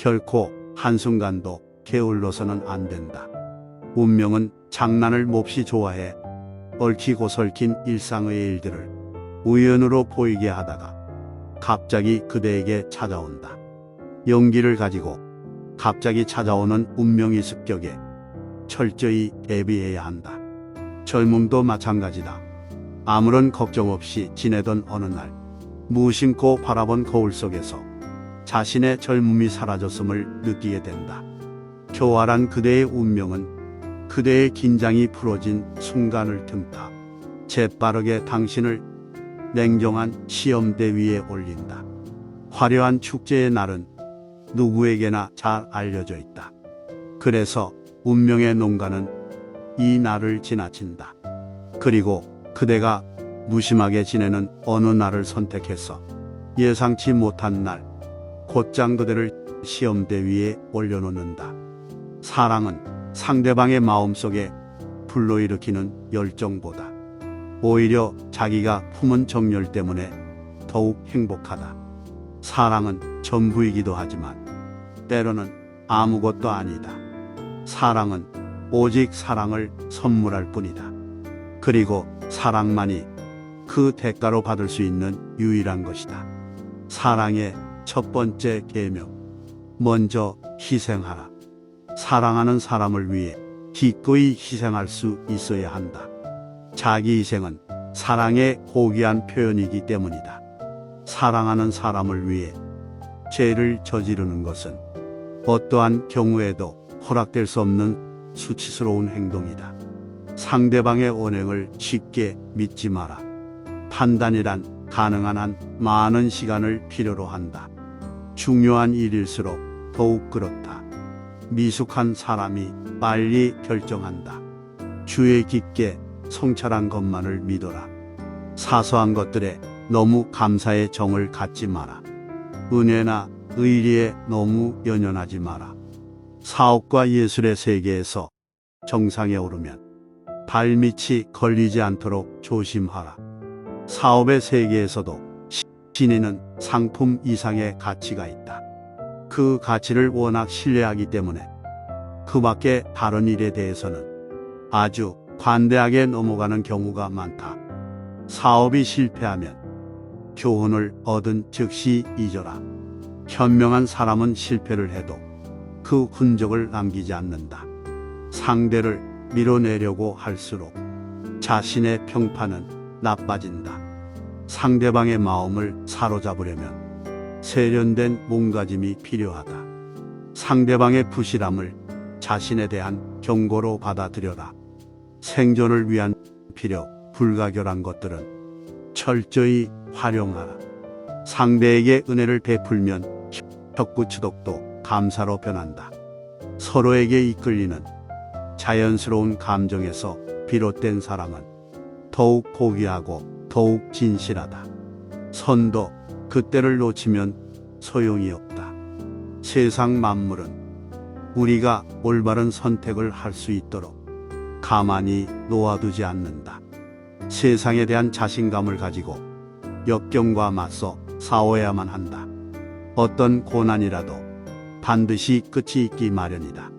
결코 한순간도 게을러서는 안 된다. 운명은 장난을 몹시 좋아해 얽히고 설킨 일상의 일들을 우연으로 보이게 하다가 갑자기 그대에게 찾아온다. 용기를 가지고 갑자기 찾아오는 운명의 습격에 철저히 대비해야 한다. 젊음도 마찬가지다. 아무런 걱정 없이 지내던 어느 날 무심코 바라본 거울 속에서 자신의 젊음이 사라졌음을 느끼게 된다. 교활한 그대의 운명은 그대의 긴장이 풀어진 순간을 틈타 재빠르게 당신을 냉정한 시험대 위에 올린다. 화려한 축제의 날은 누구에게나 잘 알려져 있다. 그래서 운명의 농가는 이 날을 지나친다. 그리고 그대가 무심하게 지내는 어느 날을 선택해서 예상치 못한 날 곧장 그대를 시험대 위에 올려놓는다. 사랑은 상대방의 마음속에 불러일으키는 열정보다 오히려 자기가 품은 정열 때문에 더욱 행복하다. 사랑은 전부이기도 하지만 때로는 아무것도 아니다. 사랑은 오직 사랑을 선물할 뿐이다. 그리고 사랑만이 그 대가로 받을 수 있는 유일한 것이다. 사랑의 첫 번째 계명, 먼저 희생하라. 사랑하는 사람을 위해 기꺼이 희생할 수 있어야 한다. 자기 희생은 사랑의 고귀한 표현이기 때문이다. 사랑하는 사람을 위해 죄를 저지르는 것은 어떠한 경우에도 허락될 수 없는 수치스러운 행동이다. 상대방의 언행을 쉽게 믿지 마라. 판단이란 가능한 한 많은 시간을 필요로 한다. 중요한 일일수록 더욱 그렇다. 미숙한 사람이 빨리 결정한다. 주의 깊게 성찰한 것만을 믿어라. 사소한 것들에 너무 감사의 정을 갖지 마라. 은혜나 의리에 너무 연연하지 마라. 사업과 예술의 세계에서 정상에 오르면 발밑이 걸리지 않도록 조심하라. 사업의 세계에서도 신인은 상품 이상의 가치가 있다. 그 가치를 워낙 신뢰하기 때문에 그 밖에 다른 일에 대해서는 아주 관대하게 넘어가는 경우가 많다. 사업이 실패하면 교훈을 얻은 즉시 잊어라. 현명한 사람은 실패를 해도 그 흔적을 남기지 않는다. 상대를 밀어내려고 할수록 자신의 평판은 나빠진다. 상대방의 마음을 사로잡으려면 세련된 몸가짐이 필요하다. 상대방의 부실함을 자신에 대한 경고로 받아들여라. 생존을 위한 필요 불가결한 것들은 철저히 활용하라. 상대에게 은혜를 베풀면 혀구추덕도 감사로 변한다. 서로에게 이끌리는 자연스러운 감정에서 비롯된 사랑은 더욱 고귀하고 더욱 진실하다. 선도 그때를 놓치면 소용이 없다. 세상 만물은 우리가 올바른 선택을 할 수 있도록 가만히 놓아두지 않는다. 세상에 대한 자신감을 가지고 역경과 맞서 싸워야만 한다. 어떤 고난이라도 반드시 끝이 있기 마련이다.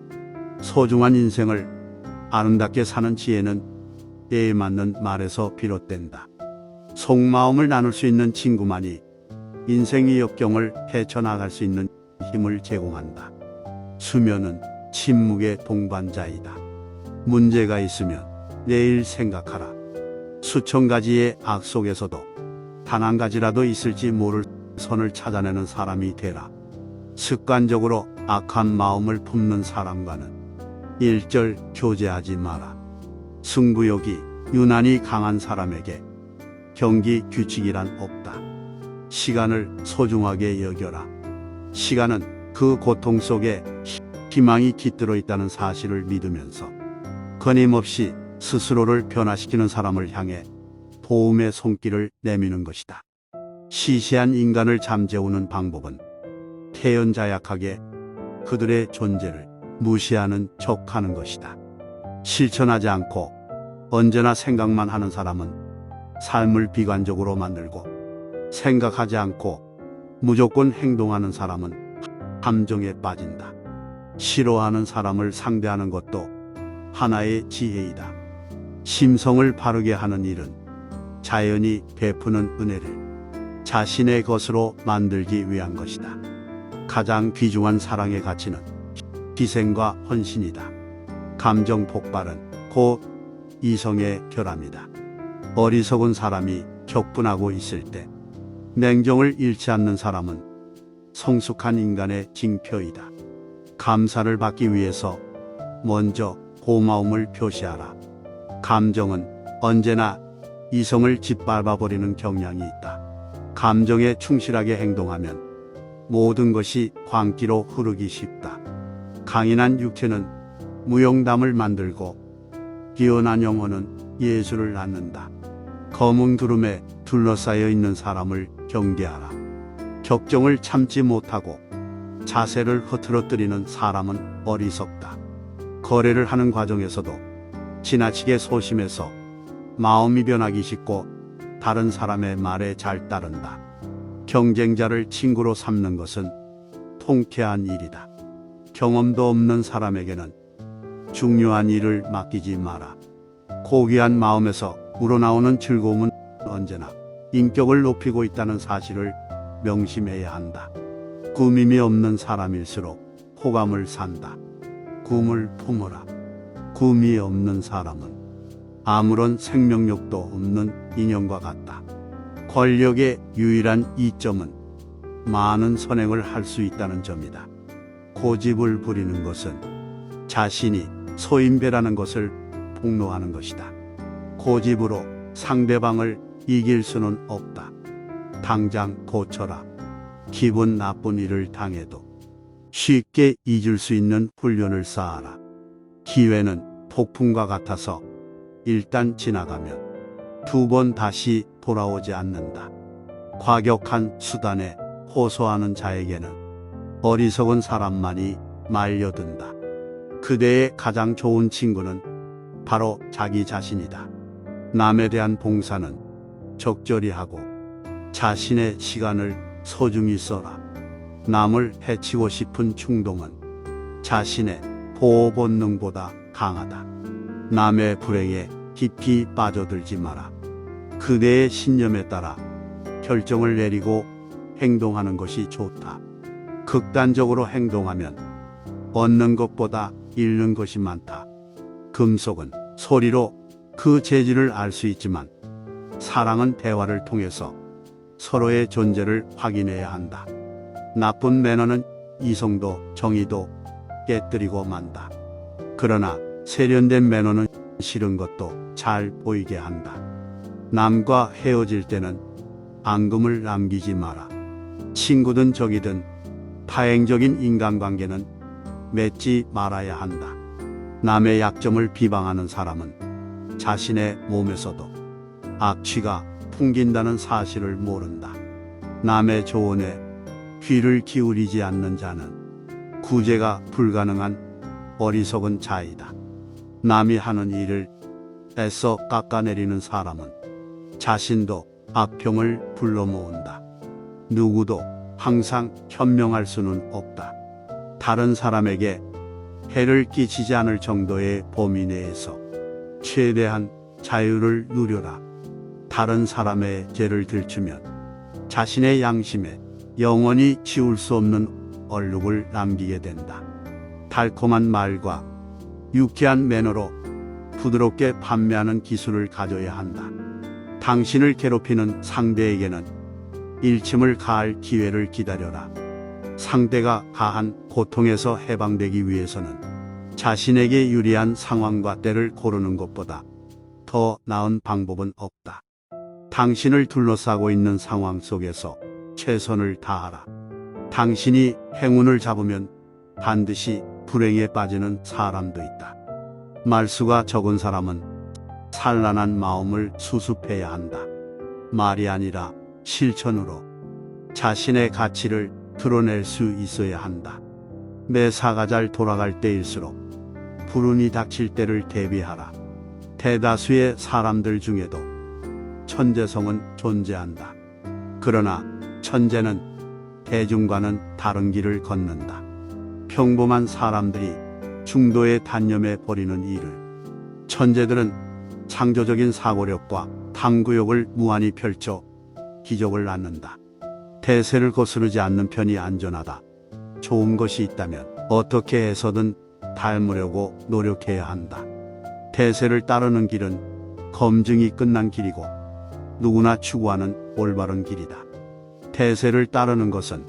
소중한 인생을 아름답게 사는 지혜는 때에 맞는 말에서 비롯된다. 속마음을 나눌 수 있는 친구만이 인생의 역경을 헤쳐나갈 수 있는 힘을 제공한다. 수면은 침묵의 동반자이다. 문제가 있으면 내일 생각하라. 수천 가지의 악 속에서도 단 한 가지라도 있을지 모를 선을 찾아내는 사람이 되라. 습관적으로 악한 마음을 품는 사람과는 일절 교제하지 마라. 승부욕이 유난히 강한 사람에게 경기 규칙이란 없다. 시간을 소중하게 여겨라. 시간은 그 고통 속에 희망이 깃들어 있다는 사실을 믿으면서 끊임없이 스스로를 변화시키는 사람을 향해 도움의 손길을 내미는 것이다. 시시한 인간을 잠재우는 방법은 태연자약하게 그들의 존재를 무시하는 척하는 것이다. 실천하지 않고 언제나 생각만 하는 사람은 삶을 비관적으로 만들고 생각하지 않고 무조건 행동하는 사람은 감정에 빠진다. 싫어하는 사람을 상대하는 것도 하나의 지혜이다. 심성을 바르게 하는 일은 자연이 베푸는 은혜를 자신의 것으로 만들기 위한 것이다. 가장 귀중한 사랑의 가치는 희생과 헌신이다. 감정 폭발은 곧 이성의 결함이다. 어리석은 사람이 격분하고 있을 때 냉정을 잃지 않는 사람은 성숙한 인간의 징표이다. 감사를 받기 위해서 먼저 고마움을 표시하라. 감정은 언제나 이성을 짓밟아버리는 경향이 있다. 감정에 충실하게 행동하면 모든 것이 광기로 흐르기 쉽다. 강인한 육체는 무용담을 만들고 뛰어난 영혼은 예술을 낳는다. 검은 구름에 둘러싸여 있는 사람을 경계하라. 격정을 참지 못하고 자세를 흐트러뜨리는 사람은 어리석다. 거래를 하는 과정에서도 지나치게 소심해서 마음이 변하기 쉽고 다른 사람의 말에 잘 따른다. 경쟁자를 친구로 삼는 것은 통쾌한 일이다. 경험도 없는 사람에게는 중요한 일을 맡기지 마라. 고귀한 마음에서 우러나오는 즐거움은 언제나 인격을 높이고 있다는 사실을 명심해야 한다. 꾸밈이 없는 사람일수록 호감을 산다. 꿈을 품어라. 꿈이 없는 사람은 아무런 생명력도 없는 인형과 같다. 권력의 유일한 이점은 많은 선행을 할 수 있다는 점이다. 고집을 부리는 것은 자신이 소인배라는 것을 폭로하는 것이다. 고집으로 상대방을 이길 수는 없다. 당장 고쳐라. 기분 나쁜 일을 당해도 쉽게 잊을 수 있는 훈련을 쌓아라. 기회는 폭풍과 같아서 일단 지나가면 두 번 다시 돌아오지 않는다. 과격한 수단에 호소하는 자에게는 어리석은 사람만이 말려든다. 그대의 가장 좋은 친구는 바로 자기 자신이다. 남에 대한 봉사는 적절히 하고 자신의 시간을 소중히 써라. 남을 해치고 싶은 충동은 자신의 보호 본능보다 강하다. 남의 불행에 깊이 빠져들지 마라. 그대의 신념에 따라 결정을 내리고 행동하는 것이 좋다. 극단적으로 행동하면 얻는 것보다 잃는 것이 많다. 금속은 소리로 그 재질을 알 수 있지만 사랑은 대화를 통해서 서로의 존재를 확인해야 한다. 나쁜 매너는 이성도 정의도 깨뜨리고 만다. 그러나 세련된 매너는 싫은 것도 잘 보이게 한다. 남과 헤어질 때는 앙금을 남기지 마라. 친구든 적이든 파행적인 인간관계는 맺지 말아야 한다. 남의 약점을 비방하는 사람은 자신의 몸에서도 악취가 풍긴다는 사실을 모른다. 남의 조언에 귀를 기울이지 않는 자는 구제가 불가능한 어리석은 자이다. 남이 하는 일을 애써 깎아내리는 사람은 자신도 악평을 불러 모은다. 누구도 항상 현명할 수는 없다. 다른 사람에게 해를 끼치지 않을 정도의 범위 내에서 최대한 자유를 누려라. 다른 사람의 죄를 들추면 자신의 양심에 영원히 지울 수 없는 얼룩을 남기게 된다. 달콤한 말과 유쾌한 매너로 부드럽게 판매하는 기술을 가져야 한다. 당신을 괴롭히는 상대에게는 일침을 가할 기회를 기다려라. 상대가 가한 고통에서 해방되기 위해서는 자신에게 유리한 상황과 때를 고르는 것보다 더 나은 방법은 없다. 당신을 둘러싸고 있는 상황 속에서 최선을 다하라. 당신이 행운을 잡으면 반드시 불행에 빠지는 사람도 있다. 말수가 적은 사람은 산란한 마음을 수습해야 한다. 말이 아니라 실천으로 자신의 가치를 드러낼 수 있어야 한다. 매사가 잘 돌아갈 때일수록 불운이 닥칠 때를 대비하라. 대다수의 사람들 중에도 천재성은 존재한다. 그러나 천재는 대중과는 다른 길을 걷는다. 평범한 사람들이 중도에 단념해 버리는 일을 천재들은 창조적인 사고력과 탐구욕을 무한히 펼쳐 기적을 낳는다. 대세를 거스르지 않는 편이 안전하다. 좋은 것이 있다면 어떻게 해서든 닮으려고 노력해야 한다. 대세를 따르는 길은 검증이 끝난 길이고 누구나 추구하는 올바른 길이다. 대세를 따르는 것은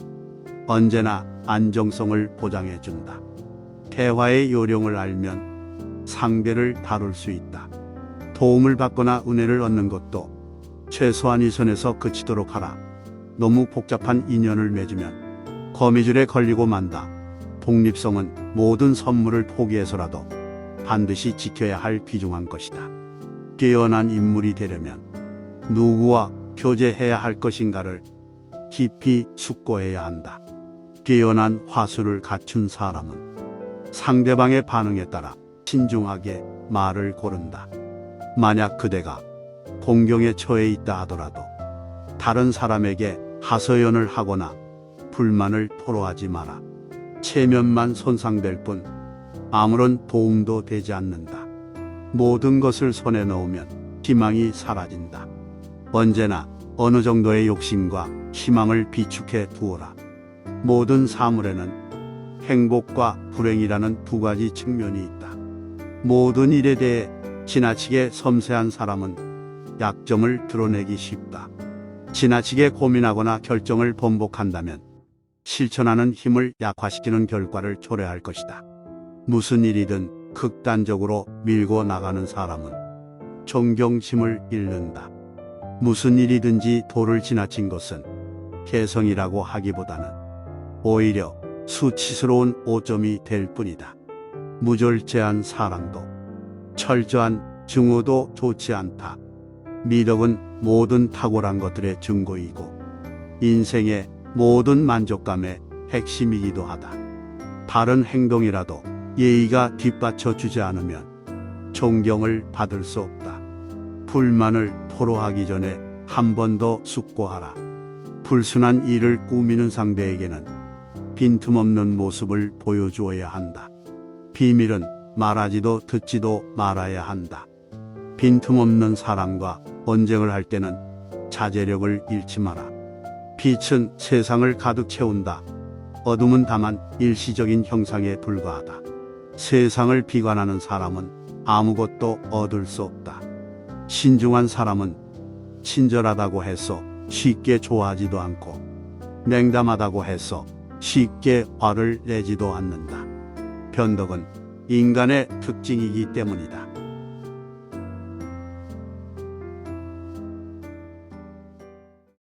언제나 안정성을 보장해준다. 대화의 요령을 알면 상대를 다룰 수 있다. 도움을 받거나 은혜를 얻는 것도 최소한 이 선에서 그치도록 하라. 너무 복잡한 인연을 맺으면 거미줄에 걸리고 만다. 독립성은 모든 선물을 포기해서라도 반드시 지켜야 할 귀중한 것이다. 깨어난 인물이 되려면 누구와 교제해야 할 것인가를 깊이 숙고해야 한다. 깨어난 화수를 갖춘 사람은 상대방의 반응에 따라 신중하게 말을 고른다. 만약 그대가 공경에 처해 있다 하더라도 다른 사람에게 하소연을 하거나 불만을 토로하지 마라. 체면만 손상될 뿐 아무런 도움도 되지 않는다. 모든 것을 손에 넣으면 희망이 사라진다. 언제나 어느 정도의 욕심과 희망을 비축해 두어라. 모든 사물에는 행복과 불행이라는 두 가지 측면이 있다. 모든 일에 대해 지나치게 섬세한 사람은 약점을 드러내기 쉽다. 지나치게 고민하거나 결정을 번복한다면 실천하는 힘을 약화시키는 결과를 초래할 것이다. 무슨 일이든 극단적으로 밀고 나가는 사람은 존경심을 잃는다. 무슨 일이든지 도를 지나친 것은 개성이라고 하기보다는 오히려 수치스러운 오점이 될 뿐이다. 무절제한 사랑도 철저한 증오도 좋지 않다. 미덕은 모든 탁월한 것들의 증거이고 인생의 모든 만족감의 핵심이기도 하다. 바른 행동이라도 예의가 뒷받쳐 주지 않으면 존경을 받을 수 없다. 불만을 토로하기 전에 한 번 더 숙고하라. 불순한 일을 꾸미는 상대에게는 빈틈없는 모습을 보여주어야 한다. 비밀은 말하지도 듣지도 말아야 한다. 빈틈없는 사람과 언쟁을 할 때는 자제력을 잃지 마라. 빛은 세상을 가득 채운다. 어둠은 다만 일시적인 형상에 불과하다. 세상을 비관하는 사람은 아무것도 얻을 수 없다. 신중한 사람은 친절하다고 해서 쉽게 좋아하지도 않고 냉담하다고 해서 쉽게 화를 내지도 않는다. 변덕은 인간의 특징이기 때문이다.